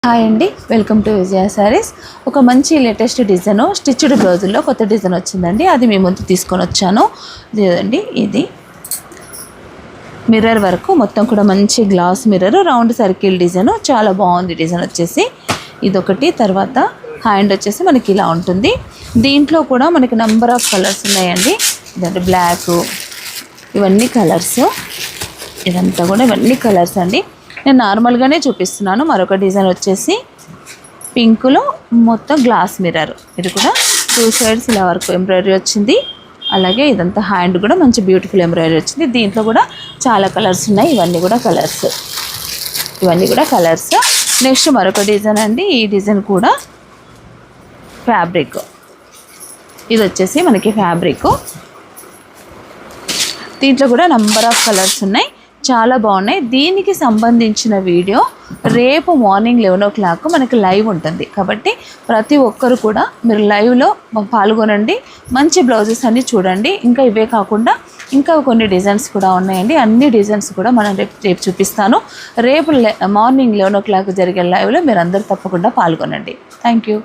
Hi అండి, welcome to విజయ శారీస్. ఒక మంచి లేటెస్ట్ డిజైన్ స్టిచ్డ్ బ్లౌజుల్లో కొత్త డిజైన్ వచ్చిందండి. అది మీ ముందు తీసుకొని వచ్చాను. ఇదండి, ఇది మిర్రర్ వరకు మొత్తం కూడా మంచి glass mirror, round circle design, చాలా బాగుంది డిజైన్ వచ్చేసి. ఇదొకటి. తర్వాత హ్యాండ్ వచ్చేసి మనకి ఇలా ఉంటుంది. దీంట్లో కూడా మనకి నెంబర్ ఆఫ్ కలర్స్ ఉన్నాయండి. ఇదంటే బ్లాక్, ఇవన్నీ కలర్స్, ఇదంతా కూడా ఇవన్నీ కలర్స్ అండి. నేను నార్మల్గానే చూపిస్తున్నాను. మరొక డిజైన్ వచ్చేసి పింక్లో మొత్తం గ్లాస్ మిర్రర్, ఇది కూడా 2 సైడ్స్ ఇలా వరకు ఎంబ్రాయిడరీ వచ్చింది. అలాగే ఇదంతా హ్యాండ్ కూడా మంచి బ్యూటిఫుల్ ఎంబ్రాయిడరీ వచ్చింది. దీంట్లో కూడా చాలా కలర్స్ ఉన్నాయి. ఇవన్నీ కూడా కలర్స్. నెక్స్ట్ మరొక డిజైన్ అండి. ఈ డిజైన్ కూడా ఫ్యాబ్రిక్, ఇది వచ్చేసి మనకి ఫ్యాబ్రిక్. దీంట్లో కూడా నెంబర్ ఆఫ్ కలర్స్ ఉన్నాయి, చాలా బాగున్నాయి. దీనికి సంబంధించిన వీడియో రేపు మార్నింగ్ 11 o'clock మనకి లైవ్ ఉంటుంది. కాబట్టి ప్రతి ఒక్కరు కూడా మీరు లైవ్లో పాల్గొనండి. మంచి బ్లౌజెస్ అన్నీ చూడండి. ఇంకా ఇవే కాకుండా ఇంకా కొన్ని డిజైన్స్ కూడా ఉన్నాయండి. అన్ని డిజైన్స్ కూడా మనం రేపు చూపిస్తాను. రేపు మార్నింగ్ 11 o'clock జరిగే లైవ్లో మీరు అందరూ తప్పకుండా పాల్గొనండి. Thank you.